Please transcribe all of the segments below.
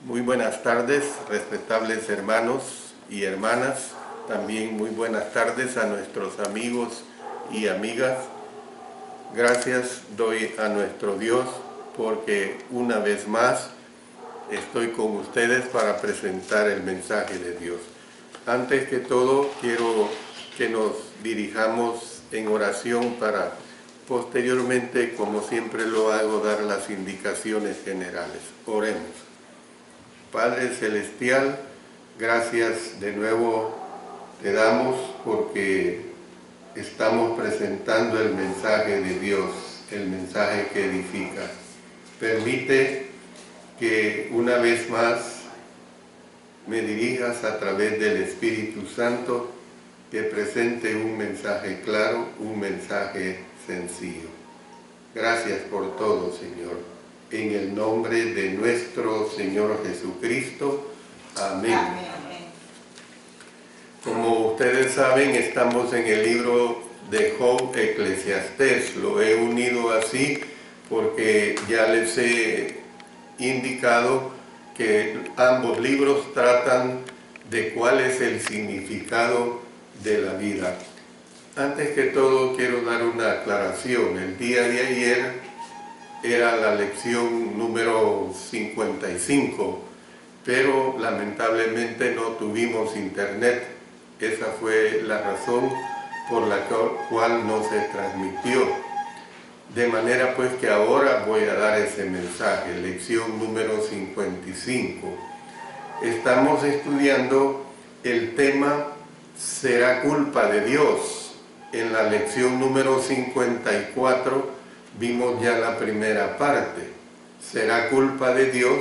Muy buenas tardes, respetables hermanos y hermanas. También muy buenas tardes a nuestros amigos y amigas. Gracias doy a nuestro Dios porque una vez más estoy con ustedes para presentar el mensaje de Dios. Antes que todo, quiero que nos dirijamos en oración para posteriormente, como siempre lo hago, dar las indicaciones generales. Oremos. Padre Celestial, gracias de nuevo te damos porque estamos presentando el mensaje de Dios, el mensaje que edifica. Permite que una vez más me dirijas a través del Espíritu Santo, que presente un mensaje claro, un mensaje sencillo. Gracias por todo, Señor. En el nombre de nuestro Señor Jesucristo. Amén. Amén. Como ustedes saben, estamos en el libro de Job, Eclesiastés. Lo he unido así porque ya les he indicado que ambos libros tratan de cuál es el significado de la vida. Antes que todo, quiero dar una aclaración. El día de ayer era la lección número 55, pero lamentablemente no tuvimos internet. Esa fue la razón por la cual no se transmitió. De manera pues que ahora voy a dar ese mensaje, lección número 55. Estamos estudiando el tema ¿será culpa de Dios? En la lección número 54 vimos ya la primera parte, será culpa de Dios,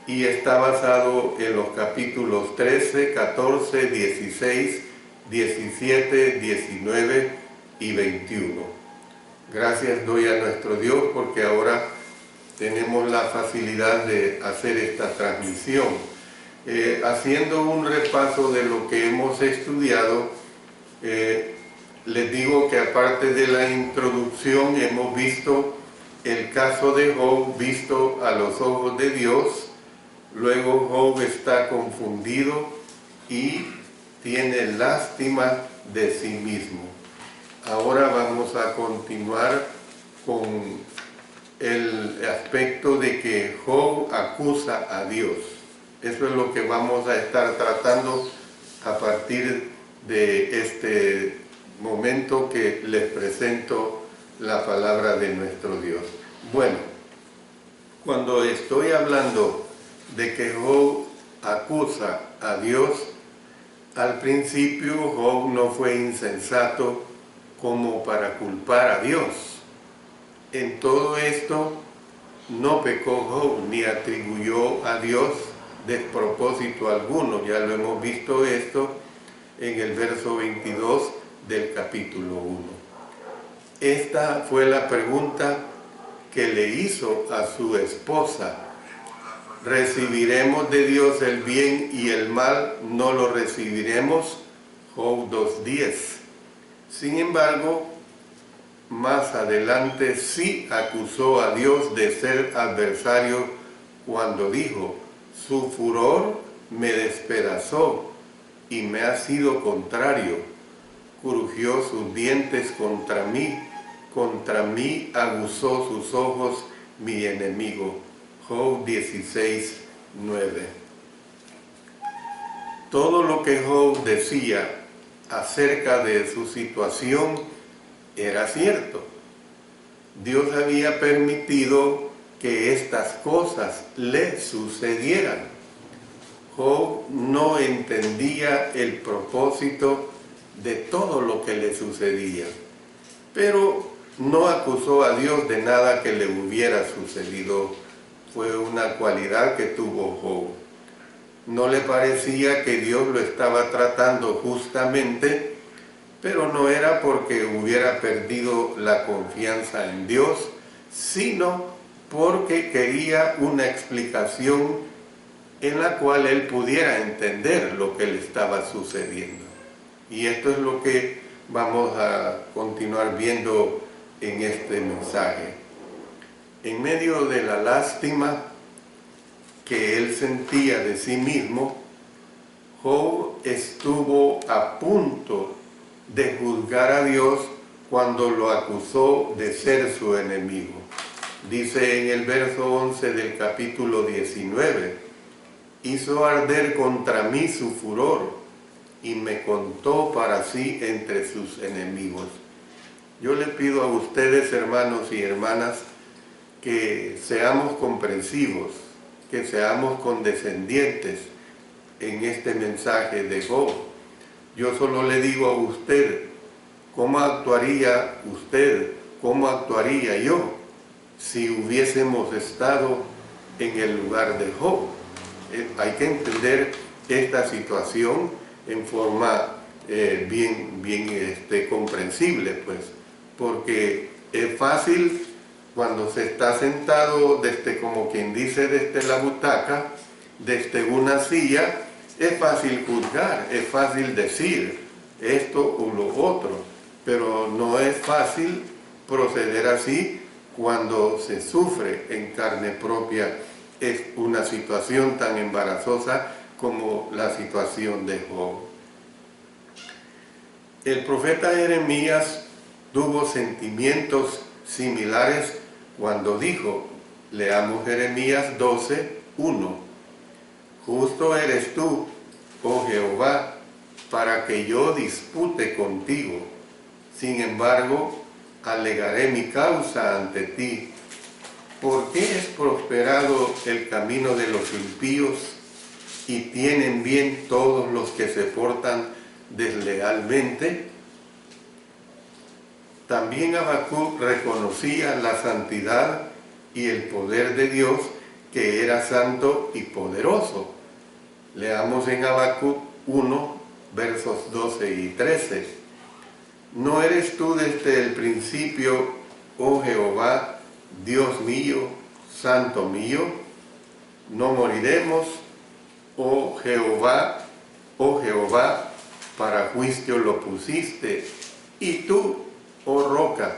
y está basado en los capítulos 13, 14, 16, 17, 19 y 21. Gracias doy a nuestro Dios porque ahora tenemos la facilidad de hacer esta transmisión. Haciendo un repaso de lo que hemos estudiado, les digo que aparte de la introducción hemos visto el caso de Job visto a los ojos de Dios. Luego Job está confundido y tiene lástima de sí mismo. Ahora vamos a continuar con el aspecto de que Job acusa a Dios. Eso es lo que vamos a estar tratando a partir de este momento que les presento la palabra de nuestro Dios. Bueno, cuando estoy hablando de que Job acusa a Dios, al principio Job no fue insensato como para culpar a Dios. En todo esto no pecó Job ni atribuyó a Dios despropósito alguno. Ya lo hemos visto esto en el verso 22 del capítulo 1. Esta fue la pregunta que le hizo a su esposa: ¿recibiremos de Dios el bien y el mal no lo recibiremos? Job 2:10. Sin embargo, más adelante sí acusó a Dios de ser adversario cuando dijo: su furor me despedazó y me ha sido contrario. Crujió sus dientes contra mí aguzó sus ojos mi enemigo. Job 16:9. Todo lo que Job decía acerca de su situación era cierto. Dios había permitido que estas cosas le sucedieran. Job no entendía el propósito de todo lo que le sucedía, pero no acusó a Dios de nada que le hubiera sucedido. Fue una cualidad que tuvo Job. No le parecía que Dios lo estaba tratando justamente, pero no era porque hubiera perdido la confianza en Dios, sino porque quería una explicación en la cual él pudiera entender lo que le estaba sucediendo. Y esto es lo que vamos a continuar viendo en este mensaje. En medio de la lástima que él sentía de sí mismo, Job estuvo a punto de juzgar a Dios cuando lo acusó de ser su enemigo. Dice en el verso 11 del capítulo 19, hizo arder contra mí su furor y me contó para sí entre sus enemigos. Yo le pido a ustedes, hermanos y hermanas, que seamos comprensivos, que seamos condescendientes en este mensaje de Job. Yo solo le digo a usted, ¿cómo actuaría usted? ¿Cómo actuaría yo si hubiésemos estado en el lugar de Job? Hay que entender esta situación en forma bien comprensible, pues, porque es fácil cuando se está sentado desde, como quien dice, desde la butaca, desde una silla, es fácil juzgar, es fácil decir esto o lo otro, pero no es fácil proceder así cuando se sufre en carne propia. Es una situación tan embarazosa como la situación de Job. El profeta Jeremías tuvo sentimientos similares cuando dijo, leamos Jeremías 12:1, justo eres tú, oh Jehová, para que yo dispute contigo. Sin embargo, alegaré mi causa ante ti. ¿Por qué es prosperado el camino de los impíos y tienen bien todos los que se portan deslealmente? También Habacuc reconocía la santidad y el poder de Dios, que era santo y poderoso. Leamos en Habacuc 1, versos 12 y 13. ¿No eres tú desde el principio, oh Jehová, Dios mío, santo mío? No moriremos, oh Jehová, para juicio lo pusiste, y tú, oh roca,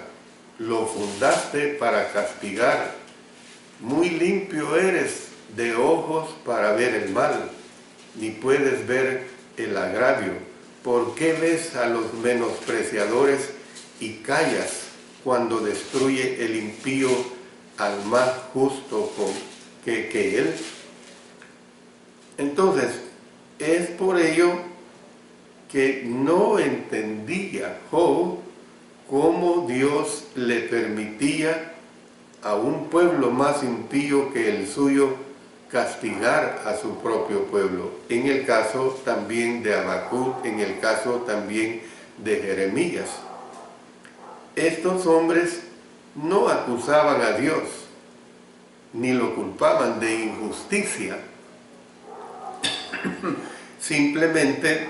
lo fundaste para castigar. Muy limpio eres de ojos para ver el mal, ni puedes ver el agravio. ¿Por qué ves a los menospreciadores y callas cuando destruye el impío al más justo que él? Entonces, es por ello que no entendía Job cómo Dios le permitía a un pueblo más impío que el suyo castigar a su propio pueblo. En el caso también de Habacuc, en el caso también de Jeremías. Estos hombres no acusaban a Dios, ni lo culpaban de injusticia. Simplemente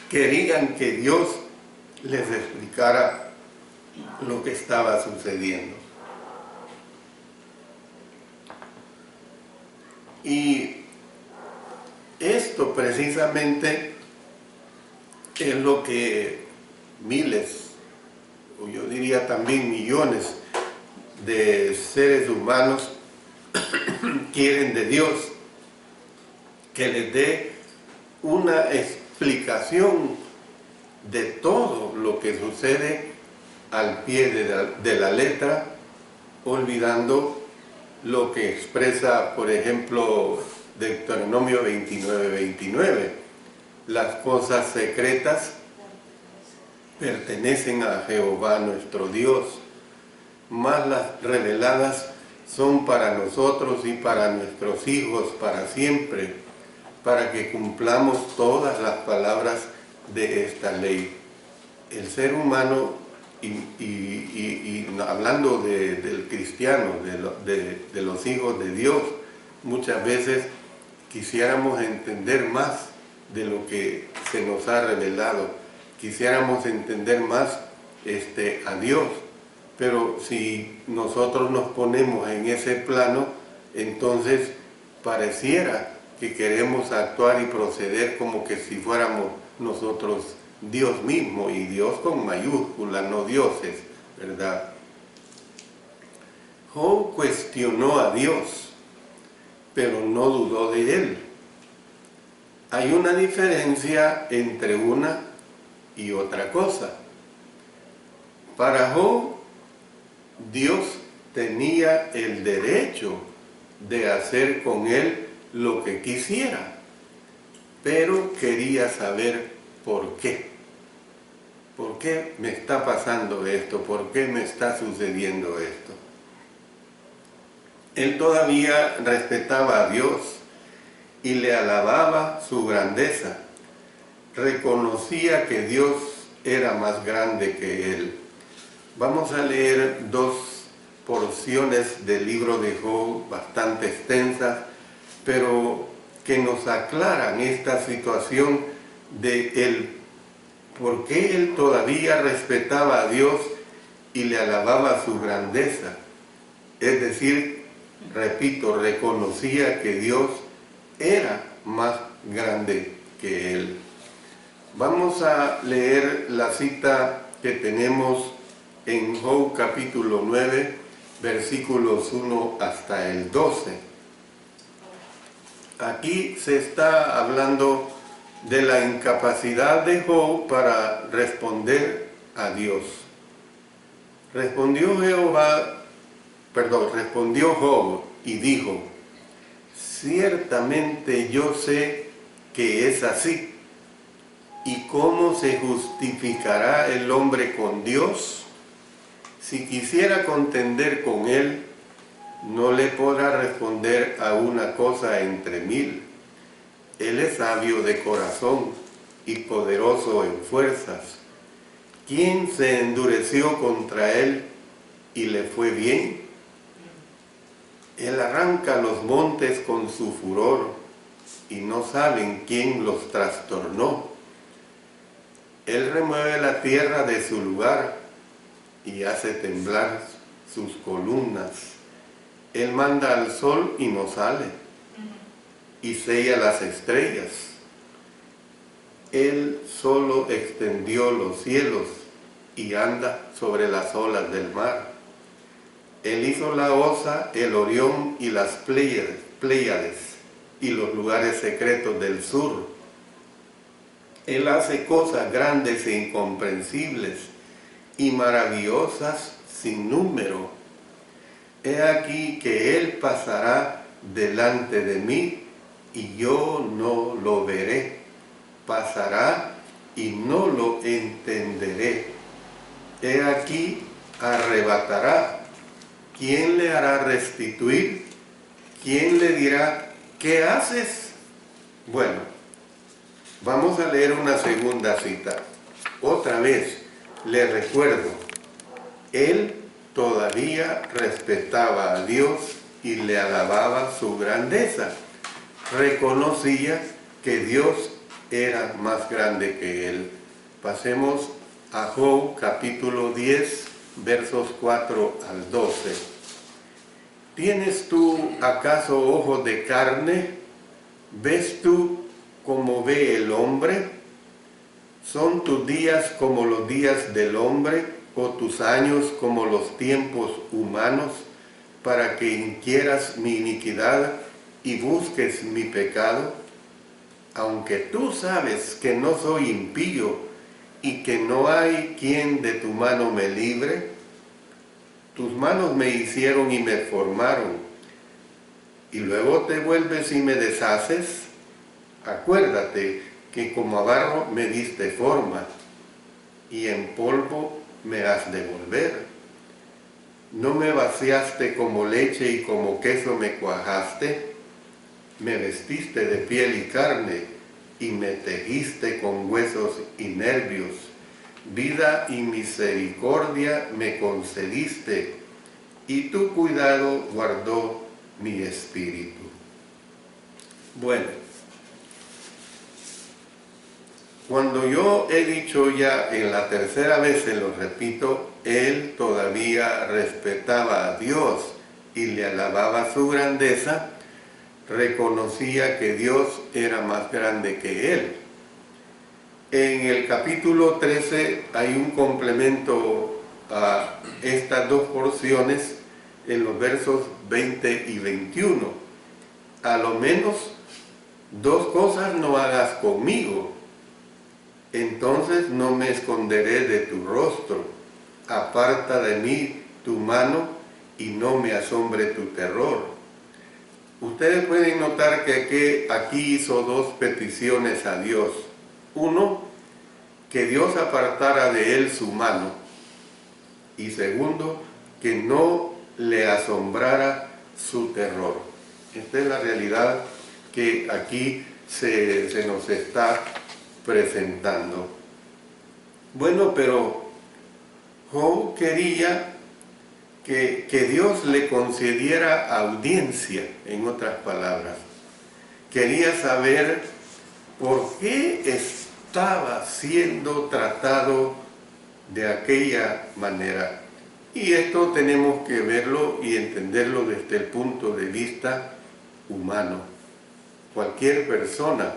querían que Dios les explicara lo que estaba sucediendo. Y esto precisamente es lo que miles, o yo diría también millones de seres humanos quieren de Dios, que les dé una explicación de todo lo que sucede al pie de la letra, olvidando lo que expresa, por ejemplo, Deuteronomio 29:29. Las cosas secretas pertenecen a Jehová nuestro Dios, mas las reveladas son para nosotros y para nuestros hijos para siempre, para que cumplamos todas las palabras de esta ley. El ser humano, y hablando del cristiano, de los hijos de Dios, muchas veces quisiéramos entender más de lo que se nos ha revelado, quisiéramos entender más a Dios, pero si nosotros nos ponemos en ese plano, entonces pareciera que queremos actuar y proceder como que si fuéramos nosotros Dios mismo, y Dios con mayúscula, no dioses, ¿verdad? Job cuestionó a Dios pero no dudó de él. Hay una diferencia entre una y otra cosa. Para Job, Dios tenía el derecho de hacer con él lo que quisiera, pero quería saber por qué. ¿Por qué me está pasando esto? ¿Por qué me está sucediendo esto? Él todavía respetaba a Dios y le alababa su grandeza. Reconocía que Dios era más grande que él. Vamos a leer dos porciones del libro de Job bastante extensas, pero que nos aclaran esta situación de él, por qué él todavía respetaba a Dios y le alababa su grandeza. Es decir, repito, reconocía que Dios era más grande que él. Vamos a leer la cita que tenemos en Job capítulo 9, versículos 1 hasta el 12. Aquí se está hablando de la incapacidad de Job para responder a Dios. Respondió Job y dijo: ciertamente yo sé que es así. ¿Y cómo se justificará el hombre con Dios? Si quisiera contender con él, no le podrá responder a una cosa entre mil. Él es sabio de corazón y poderoso en fuerzas. ¿Quién se endureció contra él y le fue bien? Él arranca los montes con su furor y no saben quién los trastornó. Él remueve la tierra de su lugar y hace temblar sus columnas. Él manda al sol y no sale, y sella las estrellas. Él solo extendió los cielos y anda sobre las olas del mar. Él hizo la Osa, el Orión y las Pléyades y los lugares secretos del sur. Él hace cosas grandes e incomprensibles y maravillosas sin número. He aquí que Él pasará delante de mí y yo no lo veré. Pasará y no lo entenderé. He aquí arrebatará. ¿Quién le hará restituir? ¿Quién le dirá, ¿qué haces? Bueno, vamos a leer una segunda cita. Otra vez, le recuerdo, él todavía respetaba a Dios y le alababa su grandeza. Reconocía que Dios era más grande que él. Pasemos a Job capítulo 10, versos 4 al 12. ¿Tienes tú acaso ojos de carne? ¿Ves tú como ve el hombre? ¿Son tus días como los días del hombre, o tus años como los tiempos humanos, para que inquieras mi iniquidad y busques mi pecado? Aunque tú sabes que no soy impío y que no hay quien de tu mano me libre, tus manos me hicieron y me formaron, y luego te vuelves y me deshaces. Acuérdate que como a barro me diste forma, y en polvo me has de volver. No me vaciaste como leche y como queso me cuajaste. Me vestiste de piel y carne, y me tejiste con huesos y nervios. Vida y misericordia me concediste, y tu cuidado guardó mi espíritu. Bueno, cuando yo he dicho ya en la tercera vez, se lo repito, él todavía respetaba a Dios y le alababa su grandeza, reconocía que Dios era más grande que él. En el capítulo 13 hay un complemento a estas dos porciones en los versos 20 y 21. a lo menos 2 cosas no hagas conmigo. Entonces no me esconderé de tu rostro. Aparta de mí tu mano y no me asombre tu terror. Ustedes pueden notar que aquí hizo 2 peticiones a Dios. Uno, que Dios apartara de él su mano. Y segundo, que no le asombrara su terror. Esta es la realidad que aquí se nos está presentando. Bueno, pero Job quería que Dios le concediera audiencia, en otras palabras. Quería saber por qué estaba siendo tratado de aquella manera. Y esto tenemos que verlo y entenderlo desde el punto de vista humano. Cualquier persona,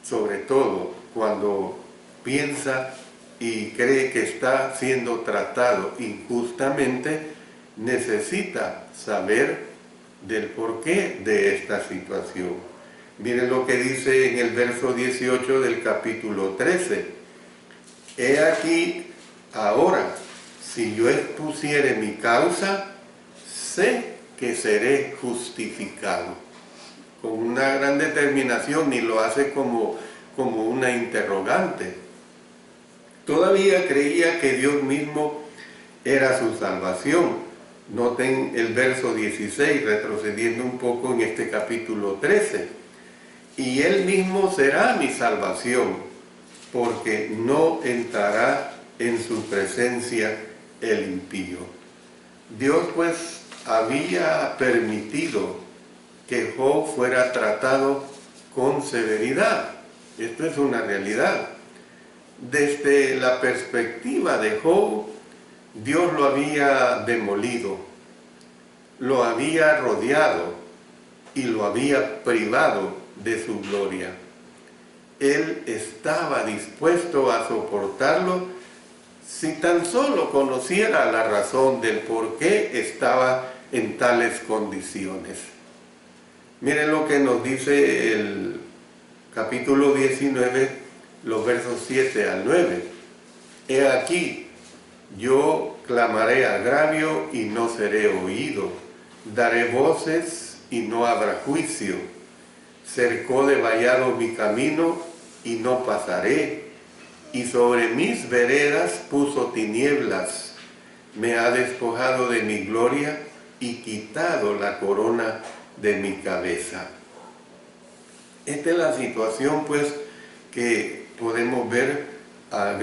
sobre todo cuando piensa y cree que está siendo tratado injustamente, necesita saber del porqué de esta situación. Miren lo que dice en el verso 18 del capítulo 13. He aquí, ahora, si yo expusiere mi causa, sé que seré justificado. Con una gran determinación, y lo hace como una interrogante. Todavía creía que Dios mismo era su salvación. Noten el verso 16, retrocediendo un poco en este capítulo 13. Y Él mismo será mi salvación, porque no entrará en su presencia el impío. Dios pues había permitido que Job fuera tratado con severidad. Esto es una realidad. Desde la perspectiva de Job, Dios lo había demolido, lo había rodeado y lo había privado de su gloria. Él estaba dispuesto a soportarlo si tan solo conociera la razón del por qué estaba en tales condiciones. Miren lo que nos dice el capítulo 19, los versos 7 al 9. He aquí, yo clamaré agravio y no seré oído. Daré voces y no habrá juicio. Cercó de vallado mi camino y no pasaré. Y sobre mis veredas puso tinieblas. Me ha despojado de mi gloria y quitado la corona de mi cabeza. Esta es la situación, pues, que podemos ver a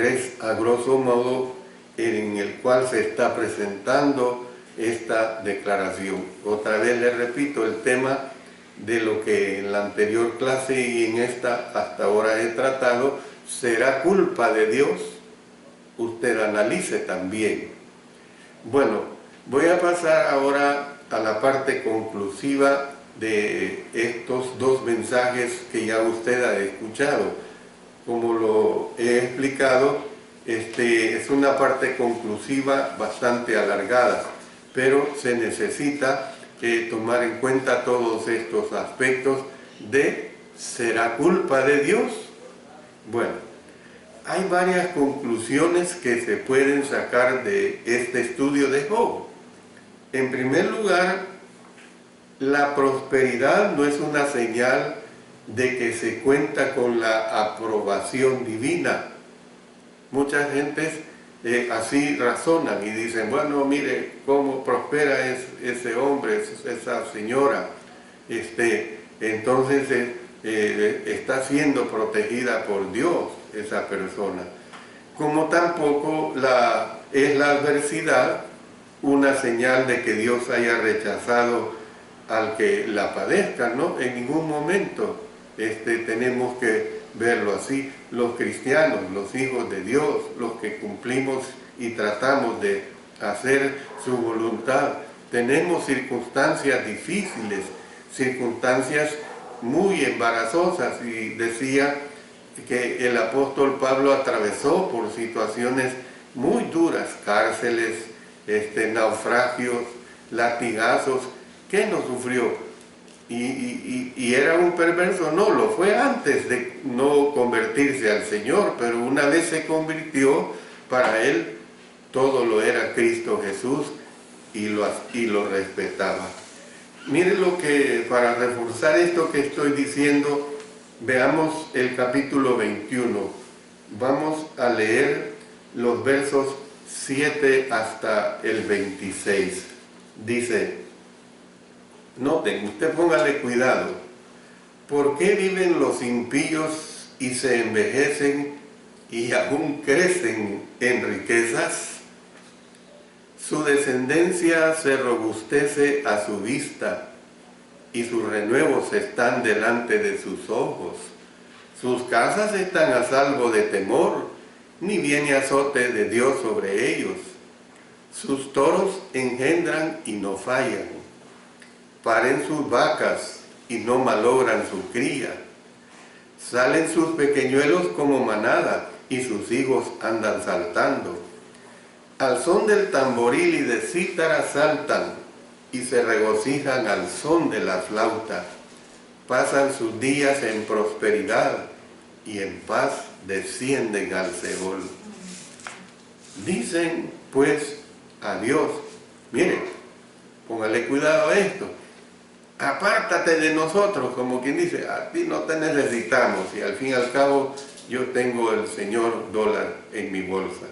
grosso modo en el cual se está presentando esta declaración. Otra vez le repito el tema de lo que en la anterior clase y en esta hasta ahora he tratado. ¿Será culpa de Dios? Usted analice también. Bueno, voy a pasar ahora a la parte conclusiva de estos 2 mensajes que ya usted ha escuchado. Como lo he explicado, es una parte conclusiva bastante alargada, pero se necesita tomar en cuenta todos estos aspectos de ¿será culpa de Dios? Bueno, hay varias conclusiones que se pueden sacar de este estudio de Job. En primer lugar, la prosperidad no es una señal de que se cuenta con la aprobación divina. Muchas gentes así razonan y dicen, bueno, mire cómo prospera ese hombre, esa señora, entonces está siendo protegida por Dios esa persona. Como tampoco es la adversidad una señal de que Dios haya rechazado al que la padezca, ¿no? En ningún momento tenemos que verlo así. Los cristianos, los hijos de Dios, los que cumplimos y tratamos de hacer su voluntad, tenemos circunstancias difíciles, circunstancias muy embarazosas, y decía que el apóstol Pablo atravesó por situaciones muy duras, cárceles, naufragios, latigazos. ¿Qué no sufrió? y era un perverso. No, lo fue antes de no convertirse al Señor, pero una vez se convirtió, para él todo lo era Cristo Jesús y lo respetaba. Mire lo que, para reforzar esto que estoy diciendo, veamos el capítulo 21. Vamos a leer los versos 7 hasta el 26. Dice, noten, usted póngale cuidado. ¿Por qué viven los impíos y se envejecen y aún crecen en riquezas? Su descendencia se robustece a su vista y sus renuevos están delante de sus ojos. Sus casas están a salvo de temor, ni viene azote de Dios sobre ellos. Sus toros engendran y no fallan. Paren sus vacas y no malogran su cría. Salen sus pequeñuelos como manada y sus hijos andan saltando. Al son del tamboril y de cítara saltan y se regocijan al son de la flauta. Pasan sus días en prosperidad y en paz descienden al Seol. Dicen pues a Dios, miren, póngale cuidado a esto, apártate de nosotros, como quien dice, a ti no te necesitamos y al fin y al cabo yo tengo el señor dólar en mi bolsa.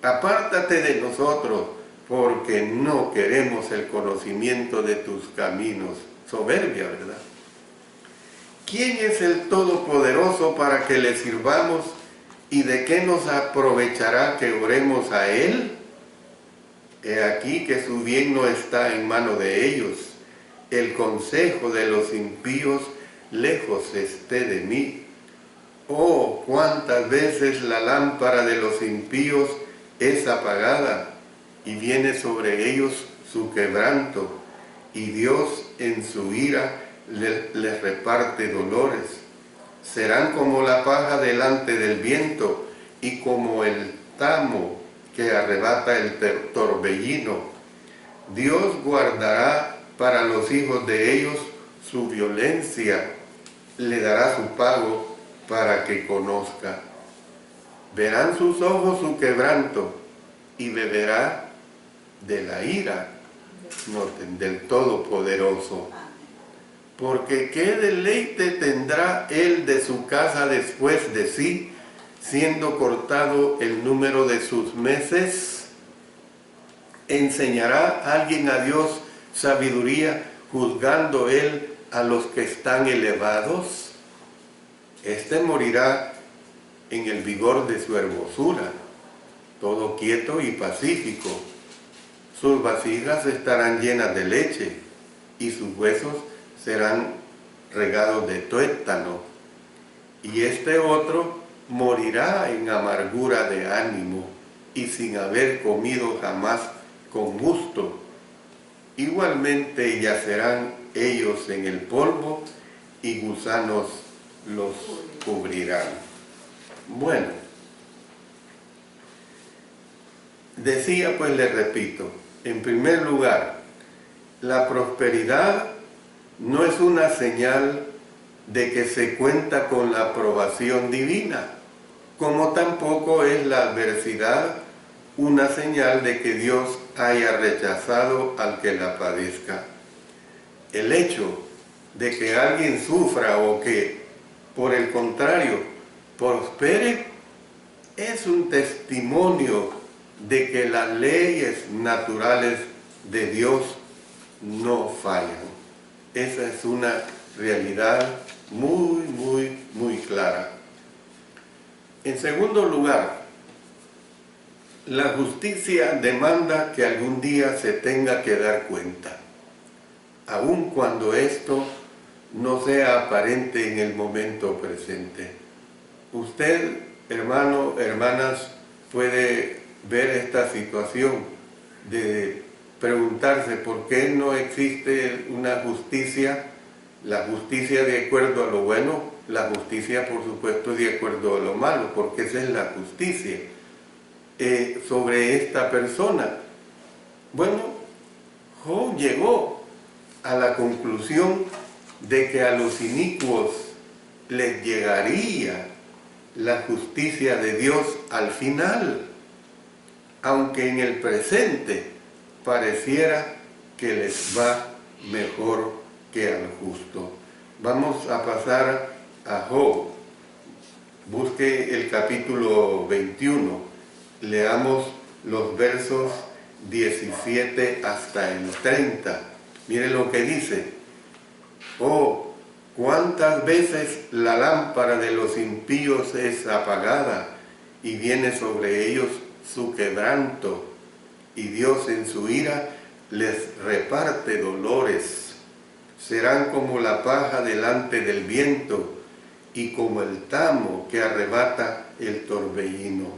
Apártate de nosotros porque no queremos el conocimiento de tus caminos. Soberbia, ¿verdad? ¿Quién es el Todopoderoso para que le sirvamos y de qué nos aprovechará que oremos a Él? He aquí que su bien no está en mano de ellos. El consejo de los impíos lejos esté de mí. Oh, cuántas veces la lámpara de los impíos es apagada y viene sobre ellos su quebranto, y Dios en su ira les reparte dolores. Serán como la paja delante del viento y como el tamo que arrebata el torbellino. Dios guardará para los hijos de ellos su violencia, le dará su pago para que conozca. Verán sus ojos su quebranto y beberá de la ira, noten, del Todopoderoso. Porque qué deleite tendrá él de su casa después de sí, siendo cortado el número de sus meses. ¿Enseñará alguien a Dios sabiduría, juzgando él a los que están elevados? Este morirá en el vigor de su hermosura, todo quieto y pacífico. Sus vasijas estarán llenas de leche y sus huesos serán regados de tuétano. Y este otro morirá en amargura de ánimo y sin haber comido jamás con gusto. Igualmente yacerán ellos en el polvo y gusanos los cubrirán. Bueno, decía, pues le repito, en primer lugar, la prosperidad no es una señal de que se cuenta con la aprobación divina, como tampoco es la adversidad una señal de que Dios haya rechazado al que la padezca. El hecho de que alguien sufra o que, por el contrario, prospere, es un testimonio de que las leyes naturales de Dios no fallan. Esa es una realidad muy, muy, muy clara. En segundo lugar, la justicia demanda que algún día se tenga que dar cuenta, aun cuando esto no sea aparente en el momento presente. Usted, hermano, hermanas, puede ver esta situación de preguntarse por qué no existe una justicia, la justicia de acuerdo a lo bueno, la justicia por supuesto de acuerdo a lo malo, porque esa es la justicia sobre esta persona. Bueno, Job llegó a la conclusión de que a los inicuos les llegaría la justicia de Dios al final, aunque en el presente pareciera que les va mejor que al justo. Vamos a pasar a Job. Busque el capítulo 21, leamos los versos 17 hasta el 30. Mire lo que dice: oh, cuántas veces la lámpara de los impíos es apagada y viene sobre ellos su quebranto, y Dios en su ira les reparte dolores. Serán como la paja delante del viento y como el tamo que arrebata el torbellino.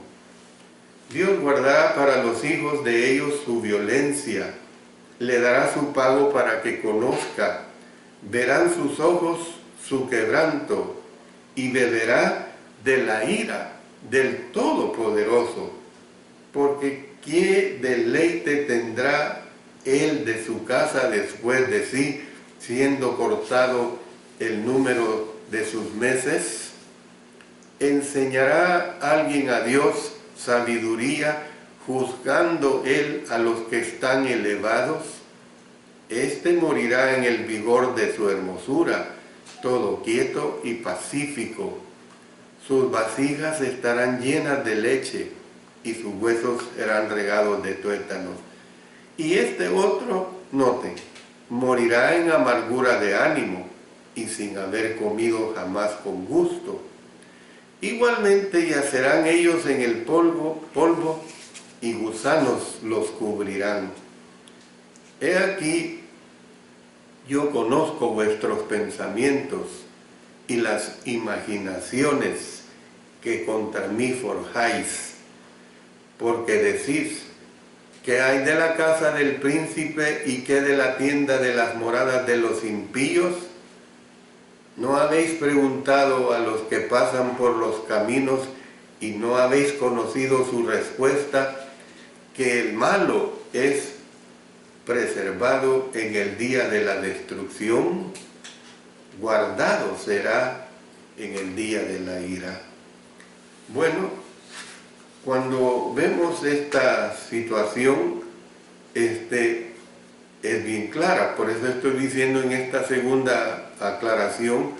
Dios guardará para los hijos de ellos su violencia, le dará su pago para que conozca, verán sus ojos su quebranto y beberá de la ira del Todopoderoso, porque ¿qué deleite tendrá él de su casa después de sí, siendo cortado el número de sus meses? ¿Enseñará alguien a Dios sabiduría, juzgando él a los que están elevados? Este morirá en el vigor de su hermosura, todo quieto y pacífico. Sus vasijas estarán llenas de leche y sus huesos serán regados de tuétanos. Y este otro, noten, morirá en amargura de ánimo y sin haber comido jamás con gusto. Igualmente yacerán ellos en el polvo y gusanos los cubrirán. He aquí, yo conozco vuestros pensamientos y las imaginaciones que contra mí forjáis, porque decís: ¿qué hay de la casa del príncipe y qué de la tienda de las moradas de los impíos? ¿No habéis preguntado a los que pasan por los caminos y no habéis conocido su respuesta, que el malo es preservado en el día de la destrucción? Guardado será en el día de la ira. Bueno, cuando vemos esta situación, es bien clara. Por eso estoy diciendo en esta segunda aclaración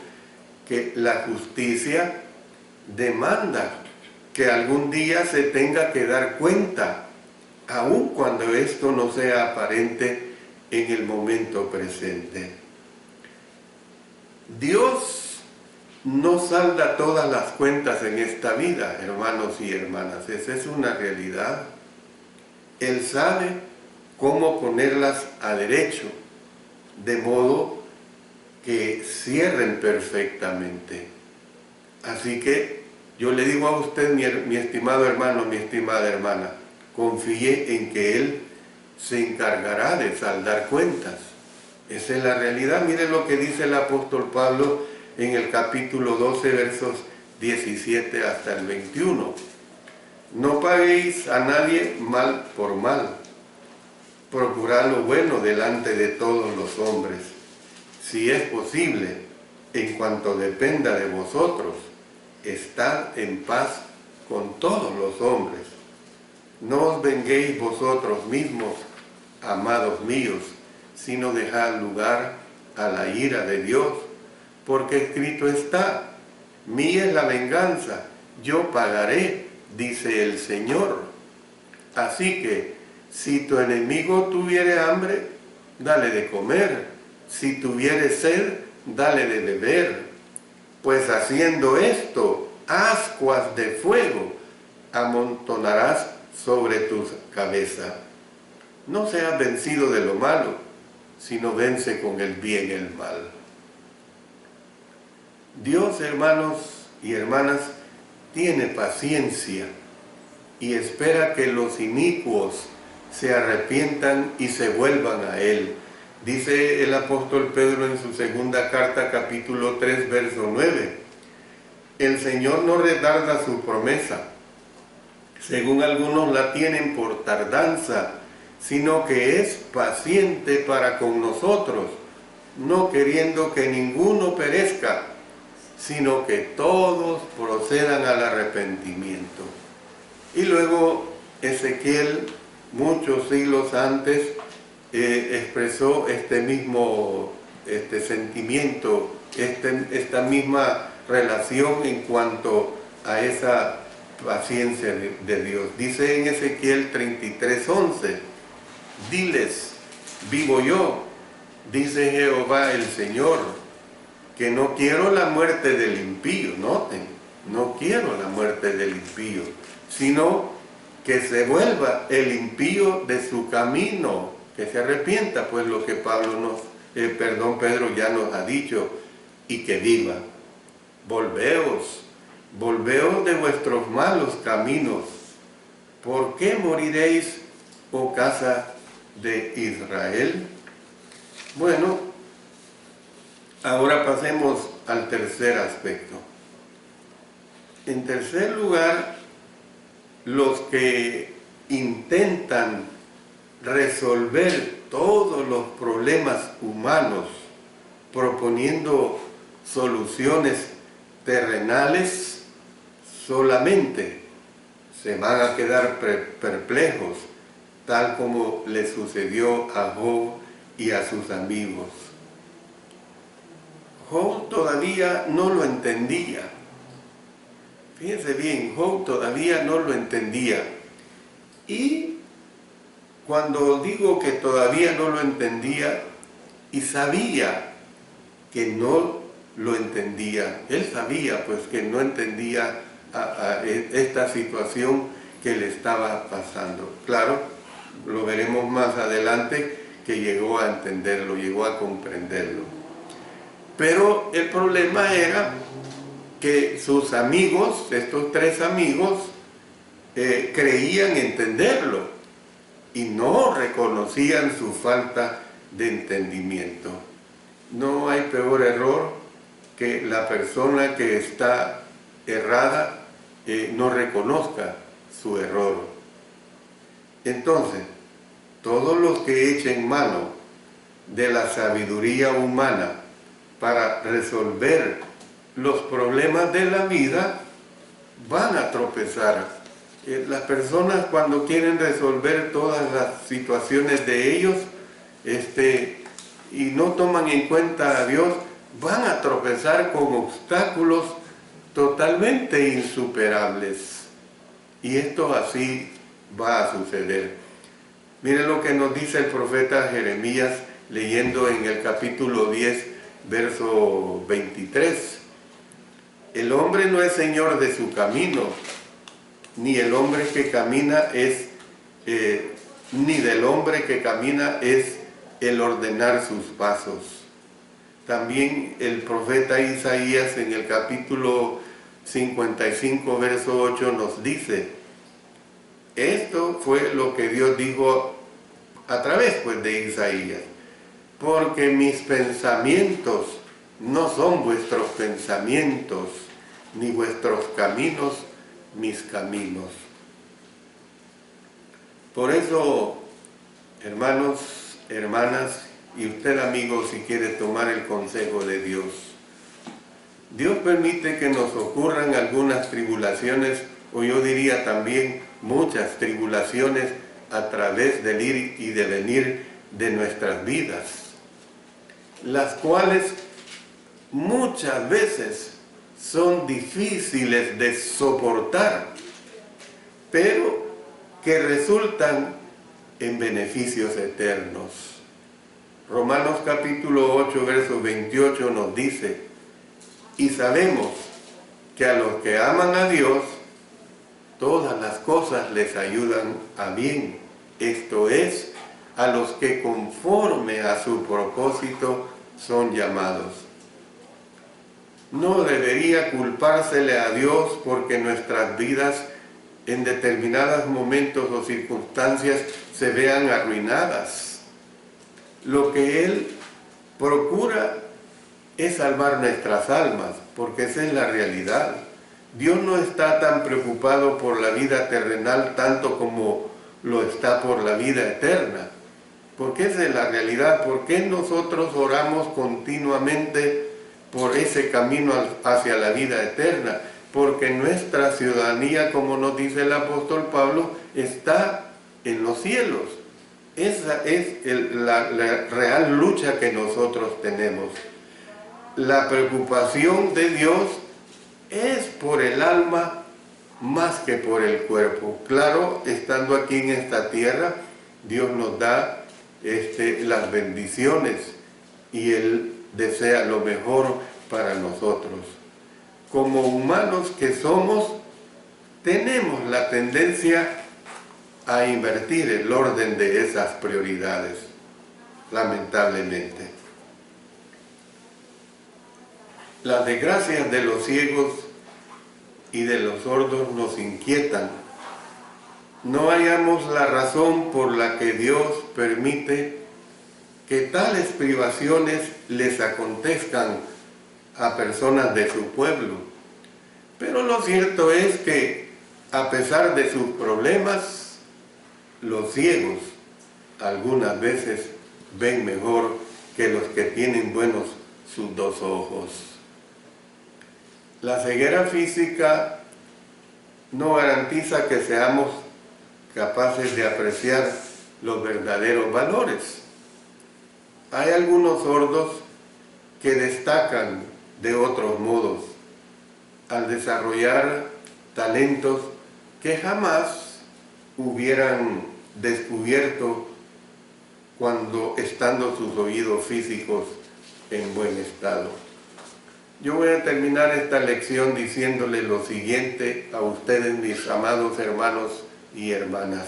que la justicia demanda que algún día se tenga que dar cuenta, aun cuando esto no sea aparente en el momento presente. Dios no salda todas las cuentas en esta vida, hermanos y hermanas. Esa es una realidad. Él sabe cómo ponerlas a derecho, de modo que cierren perfectamente. Así que yo le digo a usted, mi estimado hermano, mi estimada hermana, confíe en que Él se encargará de saldar cuentas. Esa es la realidad. Mire lo que dice el apóstol Pablo en el capítulo 12, versos 17 hasta el 21. No paguéis a nadie mal por mal. Procurad lo bueno delante de todos los hombres. Si es posible, en cuanto dependa de vosotros, estad en paz con todos los hombres. No os venguéis vosotros mismos, amados míos, sino dejad lugar a la ira de Dios, porque escrito está: mía es la venganza, yo pagaré, dice el Señor. Así que, si tu enemigo tuviere hambre, dale de comer, si tuviere sed, dale de beber, pues haciendo esto, ascuas de fuego amontonarás sobre tu cabeza. No seas vencido de lo malo, sino vence con el bien el mal. Dios, hermanos y hermanas, tiene paciencia y espera que los inicuos se arrepientan y se vuelvan a Él. Dice el apóstol Pedro en su segunda carta, capítulo 3, verso 9. El Señor no retarda su promesa, según algunos la tienen por tardanza, sino que es paciente para con nosotros, no queriendo que ninguno perezca, sino que todos procedan al arrepentimiento. Y luego Ezequiel, muchos siglos antes, expresó este mismo sentimiento, esta misma relación en cuanto a esa paciencia de Dios. Dice en Ezequiel 33:11, diles, vivo yo, dice Jehová el Señor, que no quiero la muerte del impío, noten, no quiero la muerte del impío, sino que se vuelva el impío de su camino, que se arrepienta, pues lo que Pedro ya nos ha dicho, y que viva. Volveos de vuestros malos caminos. ¿Por qué moriréis, oh casa de Israel? Bueno, ahora pasemos al tercer aspecto. En tercer lugar, los que intentan resolver todos los problemas humanos proponiendo soluciones terrenales, solamente se van a quedar perplejos, tal como le sucedió a Job y a sus amigos. Job todavía no lo entendía. Fíjense bien, Job todavía no lo entendía. Y cuando digo que todavía no lo entendía, y sabía que no lo entendía, él sabía pues que no entendía esta situación que le estaba pasando. Claro, lo veremos más adelante, que llegó a entenderlo, llegó a comprenderlo. Pero el problema era que sus amigos, estos tres amigos, creían entenderlo y no reconocían su falta de entendimiento. No hay peor error que la persona que está errada no reconozca su error. Entonces, todos los que echen mano de la sabiduría humana para resolver los problemas de la vida van a tropezar. Las personas, cuando quieren resolver todas las situaciones de ellos y no toman en cuenta a Dios, van a tropezar con obstáculos totalmente insuperables. Y esto así va a suceder. Miren lo que nos dice el profeta Jeremías, leyendo en el capítulo 10, verso 23. El hombre no es señor de su camino, ni el hombre que camina ni del hombre que camina es el ordenar sus pasos. También el profeta Isaías en el capítulo 55, verso 8 nos dice, esto fue lo que Dios dijo a través pues de Isaías, porque mis pensamientos no son vuestros pensamientos, ni vuestros caminos mis caminos. Por eso, hermanos, hermanas, y usted amigo, si quiere tomar el consejo de Dios, Dios permite que nos ocurran algunas tribulaciones, o yo diría también muchas tribulaciones a través del ir y de venir de nuestras vidas, las cuales muchas veces son difíciles de soportar, pero que resultan en beneficios eternos. Romanos capítulo 8, verso 28 nos dice, y sabemos que a los que aman a Dios, todas las cosas les ayudan a bien, esto es, a los que conforme a su propósito son llamados. No debería culpársele a Dios porque nuestras vidas en determinados momentos o circunstancias se vean arruinadas. Lo que Él procura es salvar nuestras almas, porque esa es la realidad. Dios no está tan preocupado por la vida terrenal tanto como lo está por la vida eterna, porque esa es la realidad. ¿Por qué nosotros oramos continuamente por ese camino hacia la vida eterna? Porque nuestra ciudadanía, como nos dice el apóstol Pablo, está en los cielos. Esa es la real lucha que nosotros tenemos. La preocupación de Dios es por el alma más que por el cuerpo. Claro, estando aquí en esta tierra, Dios nos da las bendiciones y Él desea lo mejor para nosotros. Como humanos que somos, tenemos la tendencia a invertir el orden de esas prioridades, lamentablemente. Las desgracias de los ciegos y de los sordos nos inquietan. No hallamos la razón por la que Dios permite que tales privaciones les acontezcan a personas de su pueblo. Pero lo cierto es que, a pesar de sus problemas, los ciegos algunas veces ven mejor que los que tienen buenos sus dos ojos. La ceguera física no garantiza que seamos capaces de apreciar los verdaderos valores. Hay algunos sordos que destacan de otros modos al desarrollar talentos que jamás hubieran descubierto cuando estando sus oídos físicos en buen estado. Yo voy a terminar esta lección diciéndole lo siguiente a ustedes, mis amados hermanos y hermanas.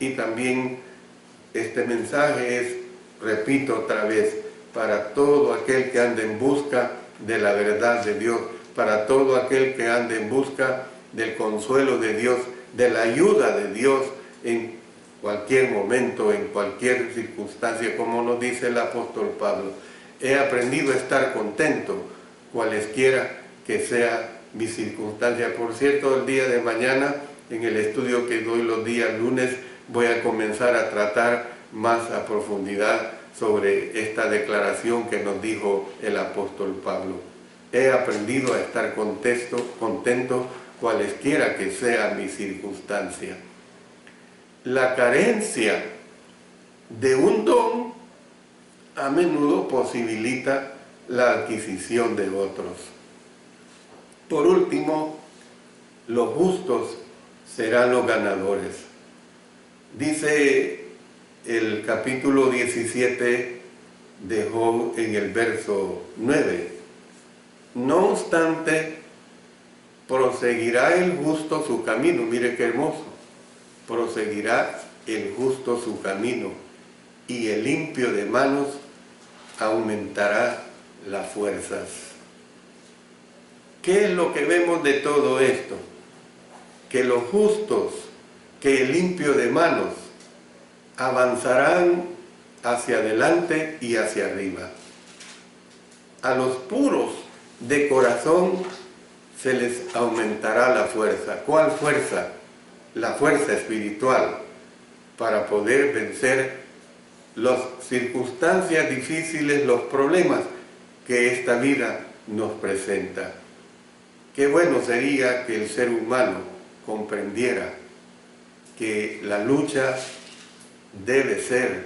Y también este mensaje es, repito otra vez, para todo aquel que ande en busca de la verdad de Dios, para todo aquel que ande en busca del consuelo de Dios, de la ayuda de Dios en cualquier momento, en cualquier circunstancia, como nos dice el apóstol Pablo. He aprendido a estar contento, cualesquiera que sea mi circunstancia. Por cierto, el día de mañana, en el estudio que doy los días lunes, voy a comenzar a tratar más a profundidad sobre esta declaración que nos dijo el apóstol Pablo. He aprendido a estar contento cualesquiera que sea mi circunstancia. La carencia de un don a menudo posibilita la adquisición de otros. Por último, los justos serán los ganadores. Dice el capítulo 17 de Job en el verso 9. No obstante, proseguirá el justo su camino. Mire qué hermoso. Proseguirá el justo su camino, y el limpio de manos aumentará las fuerzas. ¿Qué es lo que vemos de todo esto? Que los justos, que el limpio de manos, avanzarán hacia adelante y hacia arriba. A los puros de corazón se les aumentará la fuerza. ¿Cuál fuerza? La fuerza espiritual para poder vencer las circunstancias difíciles, los problemas que esta vida nos presenta. Qué bueno sería que el ser humano comprendiera que la lucha debe ser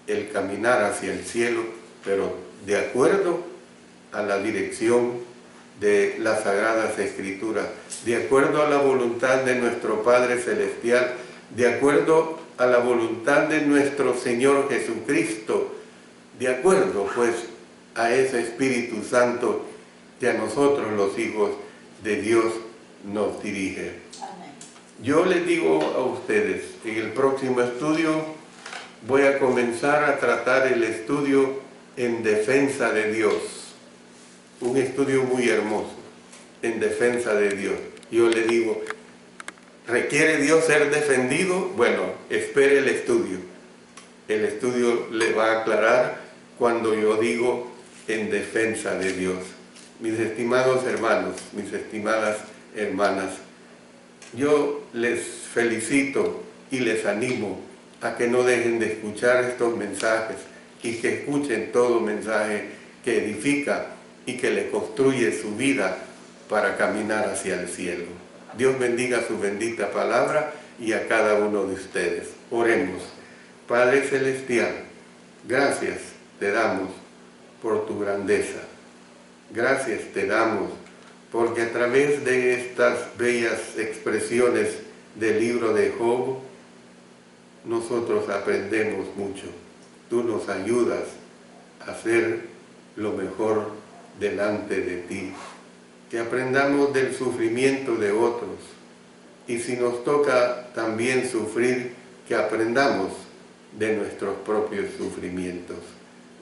el caminar hacia el cielo, pero de acuerdo a la dirección de las Sagradas Escrituras, de acuerdo a la voluntad de nuestro Padre Celestial, de acuerdo a la voluntad de nuestro Señor Jesucristo, de acuerdo pues a ese Espíritu Santo que a nosotros los hijos de Dios nos dirige. Amén. Yo les digo a ustedes, en el próximo estudio voy a comenzar a tratar el estudio en defensa de Dios. Un estudio muy hermoso, en defensa de Dios. Yo le digo, ¿requiere Dios ser defendido? Bueno, espere el estudio. El estudio le va a aclarar cuando yo digo en defensa de Dios. Mis estimados hermanos, mis estimadas hermanas, yo les felicito y les animo a que no dejen de escuchar estos mensajes y que escuchen todo mensaje que edifica y que le construye su vida para caminar hacia el cielo. Dios bendiga su bendita palabra y a cada uno de ustedes. Oremos. Padre Celestial, gracias te damos por tu grandeza. Gracias te damos porque a través de estas bellas expresiones del libro de Job, nosotros aprendemos mucho. Tú nos ayudas a hacer lo mejor delante de ti. Que aprendamos del sufrimiento de otros. Y si nos toca también sufrir, que aprendamos de nuestros propios sufrimientos.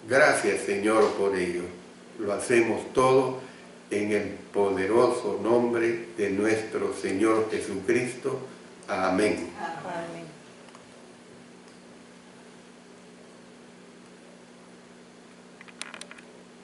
Gracias, Señor, por ello. Lo hacemos todo en el poderoso nombre de nuestro Señor Jesucristo. Amén. Amén.